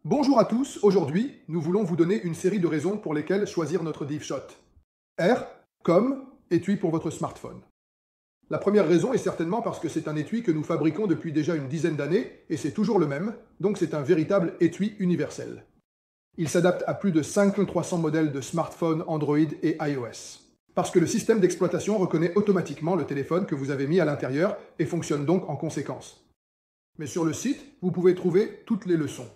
Bonjour à tous, aujourd'hui, nous voulons vous donner une série de raisons pour lesquelles choisir notre DiveShot. R comme étui pour votre smartphone. La première raison est certainement parce que c'est un étui que nous fabriquons depuis déjà une dizaine d'années et c'est toujours le même, donc c'est un véritable étui universel. Il s'adapte à plus de 5300 modèles de smartphones Android et iOS. Parce que le système d'exploitation reconnaît automatiquement le téléphone que vous avez mis à l'intérieur et fonctionne donc en conséquence. Mais sur le site, vous pouvez trouver toutes les leçons.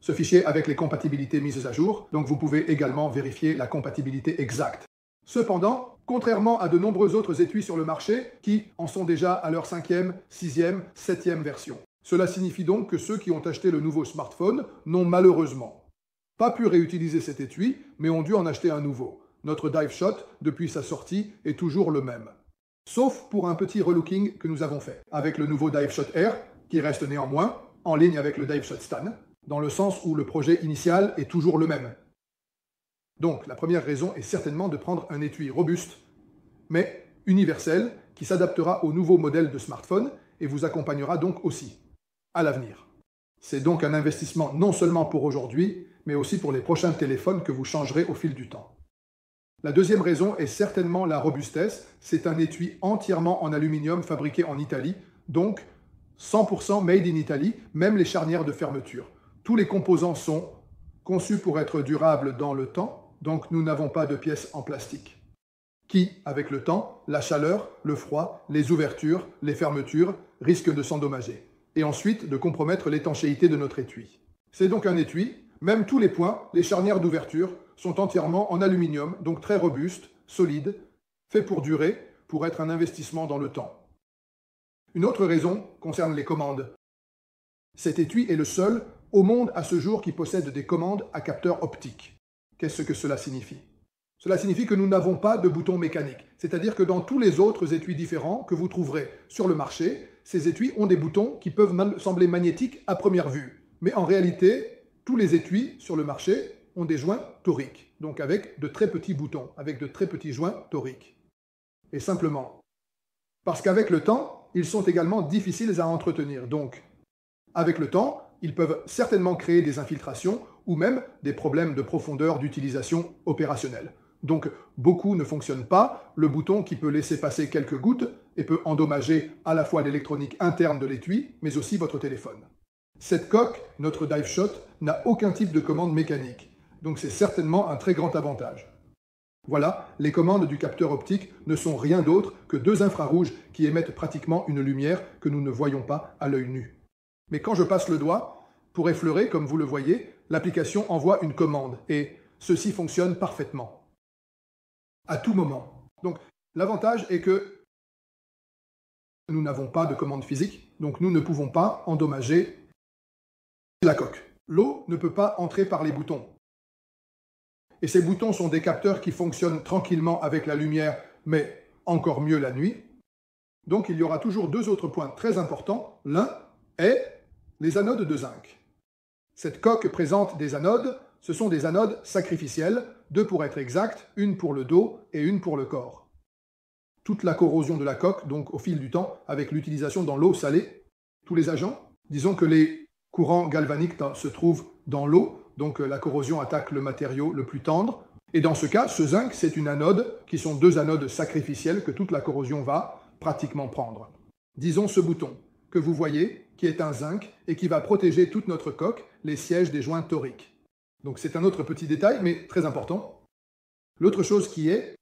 Ce fichier avec les compatibilités mises à jour, donc vous pouvez également vérifier la compatibilité exacte. Cependant, contrairement à de nombreux autres étuis sur le marché qui en sont déjà à leur 5e, 6e, 7e version. Cela signifie donc que ceux qui ont acheté le nouveau smartphone n'ont malheureusement pas pu réutiliser cet étui, mais ont dû en acheter un nouveau. Notre DiveShot, depuis sa sortie, est toujours le même. Sauf pour un petit relooking que nous avons fait, avec le nouveau DiveShot Air, qui reste néanmoins en ligne avec le DiveShot Stan, dans le sens où le projet initial est toujours le même. Donc, la première raison est certainement de prendre un étui robuste, mais universel, qui s'adaptera au nouveau modèle de smartphone et vous accompagnera donc aussi à l'avenir. C'est donc un investissement non seulement pour aujourd'hui, mais aussi pour les prochains téléphones que vous changerez au fil du temps. La deuxième raison est certainement la robustesse. C'est un étui entièrement en aluminium fabriqué en Italie, donc 100% made in Italy, même les charnières de fermeture. Tous les composants sont conçus pour être durables dans le temps, donc nous n'avons pas de pièces en plastique, qui, avec le temps, la chaleur, le froid, les ouvertures, les fermetures, risquent de s'endommager, et ensuite de compromettre l'étanchéité de notre étui. C'est donc un étui, même tous les points, les charnières d'ouverture, sont entièrement en aluminium, donc très robuste, solide, fait pour durer, pour être un investissement dans le temps. Une autre raison concerne les commandes. Cet étui est le seul au monde à ce jour qui possède des commandes à capteur optique. Qu'est-ce que cela signifie? Cela signifie que nous n'avons pas de bouton mécanique. C'est-à-dire que dans tous les autres étuis différents que vous trouverez sur le marché, ces étuis ont des boutons qui peuvent sembler magnétiques à première vue. Mais en réalité, tous les étuis sur le marché ont des joints toriques, donc avec de très petits boutons, avec de très petits joints toriques. Et simplement, parce qu'avec le temps, ils sont également difficiles à entretenir. Donc, avec le temps, ils peuvent certainement créer des infiltrations ou même des problèmes de profondeur d'utilisation opérationnelle. Donc, beaucoup ne fonctionnent pas. Le bouton qui peut laisser passer quelques gouttes et peut endommager à la fois l'électronique interne de l'étui, mais aussi votre téléphone. Cette coque, notre DiveShot, n'a aucun type de commande mécanique. Donc c'est certainement un très grand avantage. Voilà, les commandes du capteur optique ne sont rien d'autre que deux infrarouges qui émettent pratiquement une lumière que nous ne voyons pas à l'œil nu. Mais quand je passe le doigt, pour effleurer, comme vous le voyez, l'application envoie une commande et ceci fonctionne parfaitement. À tout moment. Donc l'avantage est que nous n'avons pas de commande physique, donc nous ne pouvons pas endommager la coque. L'eau ne peut pas entrer par les boutons. Et ces boutons sont des capteurs qui fonctionnent tranquillement avec la lumière, mais encore mieux la nuit. Donc il y aura toujours deux autres points très importants. L'un est les anodes de zinc. Cette coque présente des anodes. Ce sont des anodes sacrificielles, deux pour être exact, une pour le dos et une pour le corps. Toute la corrosion de la coque, donc au fil du temps, avec l'utilisation dans l'eau salée, tous les agents, disons que les courants galvaniques se trouvent dans l'eau, donc la corrosion attaque le matériau le plus tendre. Et dans ce cas, ce zinc, c'est une anode, qui sont deux anodes sacrificielles que toute la corrosion va pratiquement prendre. Disons ce bouton, que vous voyez, qui est un zinc, et qui va protéger toute notre coque, les sièges des joints toriques. Donc c'est un autre petit détail, mais très important. L'autre chose qui est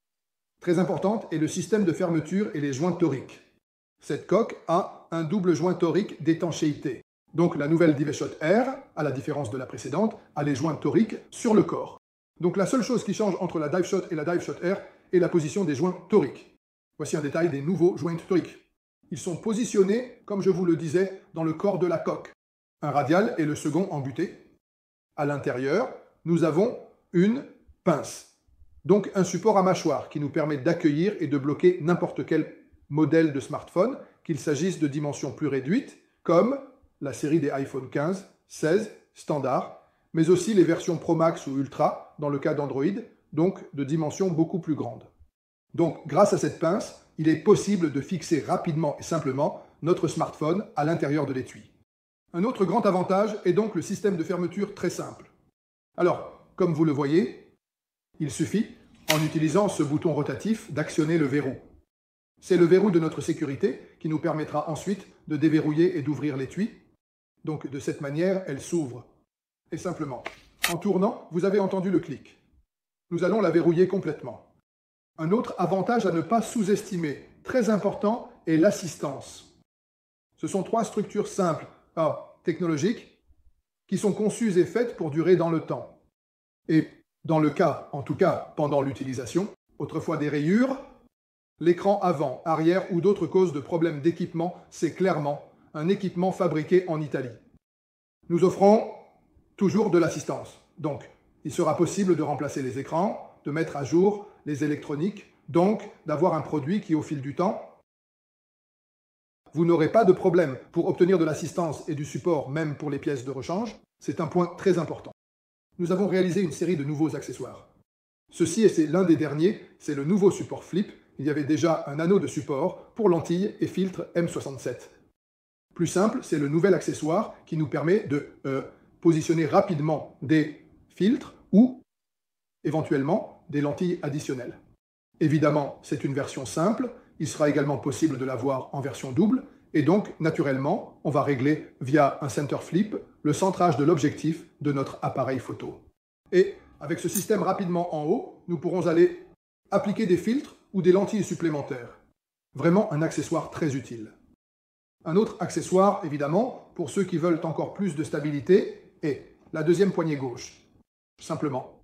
très importante est le système de fermeture et les joints toriques. Cette coque a un double joint torique d'étanchéité. Donc la nouvelle DiveShot Air, à la différence de la précédente, a les joints toriques sur le corps. Donc la seule chose qui change entre la DiveShot et la DiveShot Air est la position des joints toriques. Voici un détail des nouveaux joints toriques. Ils sont positionnés, comme je vous le disais, dans le corps de la coque. Un radial et le second embuté. À l'intérieur, nous avons une pince. Donc un support à mâchoire qui nous permet d'accueillir et de bloquer n'importe quel modèle de smartphone, qu'il s'agisse de dimensions plus réduites, comme la série des iPhone 15, 16, standard, mais aussi les versions Pro Max ou Ultra, dans le cas d'Android, donc de dimensions beaucoup plus grandes. Donc, grâce à cette pince, il est possible de fixer rapidement et simplement notre smartphone à l'intérieur de l'étui. Un autre grand avantage est donc le système de fermeture très simple. Alors, comme vous le voyez, il suffit, en utilisant ce bouton rotatif, d'actionner le verrou. C'est le verrou de notre sécurité qui nous permettra ensuite de déverrouiller et d'ouvrir l'étui. Donc de cette manière, elle s'ouvre. Et simplement, en tournant, vous avez entendu le clic. Nous allons la verrouiller complètement. Un autre avantage à ne pas sous-estimer, très important, est l'assistance. Ce sont 3 structures simples, technologiques, qui sont conçues et faites pour durer dans le temps. Et dans le cas, en tout cas pendant l'utilisation, autrefois des rayures, l'écran avant, arrière ou d'autres causes de problèmes d'équipement, c'est clairement un équipement fabriqué en Italie. Nous offrons toujours de l'assistance. Donc, il sera possible de remplacer les écrans, de mettre à jour les électroniques, donc d'avoir un produit qui, au fil du temps, vous n'aurez pas de problème pour obtenir de l'assistance et du support, même pour les pièces de rechange. C'est un point très important. Nous avons réalisé une série de nouveaux accessoires. Ceci, et c'est l'un des derniers, c'est le nouveau support flip. Il y avait déjà un anneau de support pour lentilles et filtres M67. Plus simple, c'est le nouvel accessoire qui nous permet de positionner rapidement des filtres ou, éventuellement, des lentilles additionnelles. Évidemment, c'est une version simple. Il sera également possible de l'avoir en version double. Et donc, naturellement, on va régler via un center flip le centrage de l'objectif de notre appareil photo. Et avec ce système rapidement en haut, nous pourrons aller appliquer des filtres ou des lentilles supplémentaires. Vraiment un accessoire très utile. Un autre accessoire, évidemment, pour ceux qui veulent encore plus de stabilité, est la deuxième poignée gauche. Simplement.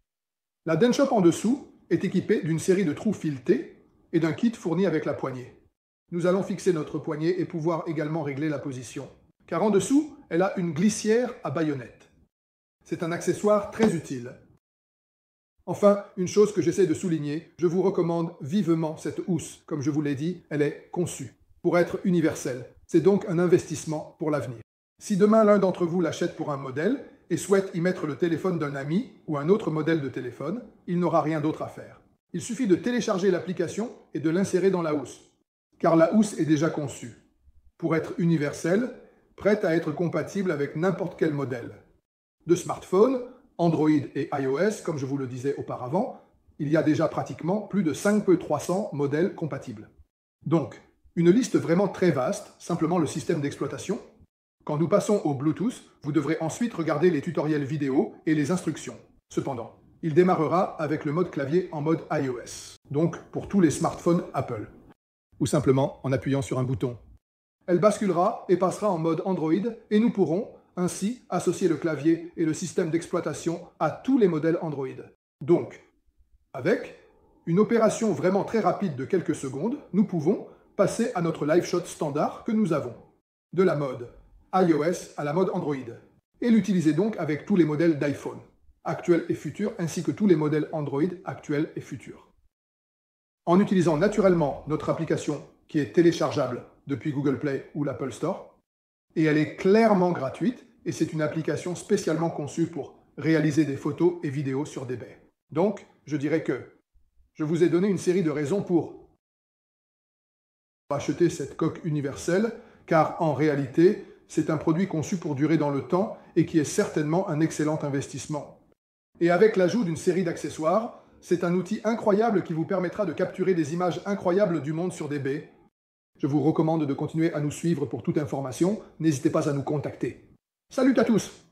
La Denshop en dessous est équipée d'une série de trous filetés et d'un kit fourni avec la poignée. Nous allons fixer notre poignée et pouvoir également régler la position. Car en dessous, elle a une glissière à baïonnette. C'est un accessoire très utile. Enfin, une chose que j'essaie de souligner, je vous recommande vivement cette housse. Comme je vous l'ai dit, elle est conçue pour être universelle. C'est donc un investissement pour l'avenir. Si demain l'un d'entre vous l'achète pour un modèle et souhaite y mettre le téléphone d'un ami ou un autre modèle de téléphone, il n'aura rien d'autre à faire. Il suffit de télécharger l'application et de l'insérer dans la housse. Car la housse est déjà conçue pour être universelle, prête à être compatible avec n'importe quel modèle. De smartphone, Android et iOS, comme je vous le disais auparavant, il y a déjà pratiquement plus de 5300 modèles compatibles. Donc, une liste vraiment très vaste, simplement le système d'exploitation. Quand nous passons au Bluetooth, vous devrez ensuite regarder les tutoriels vidéo et les instructions. Cependant, il démarrera avec le mode clavier en mode iOS, donc pour tous les smartphones Apple, ou simplement en appuyant sur un bouton. Elle basculera et passera en mode Android et nous pourrons ainsi associer le clavier et le système d'exploitation à tous les modèles Android. Donc, avec une opération vraiment très rapide de quelques secondes, nous pouvons passer à notre live shot standard que nous avons, de la mode iOS à la mode Android, et l'utiliser donc avec tous les modèles d'iPhone, actuels et futurs, ainsi que tous les modèles Android actuels et futurs. En utilisant naturellement notre application qui est téléchargeable depuis Google Play ou l'Apple Store, et elle est clairement gratuite, et c'est une application spécialement conçue pour réaliser des photos et vidéos sur des baies. Donc, je dirais que je vous ai donné une série de raisons pour acheter cette coque universelle, car en réalité, c'est un produit conçu pour durer dans le temps et qui est certainement un excellent investissement. Et avec l'ajout d'une série d'accessoires, c'est un outil incroyable qui vous permettra de capturer des images incroyables du monde sur des baies. Je vous recommande de continuer à nous suivre pour toute information. N'hésitez pas à nous contacter. Salut à tous!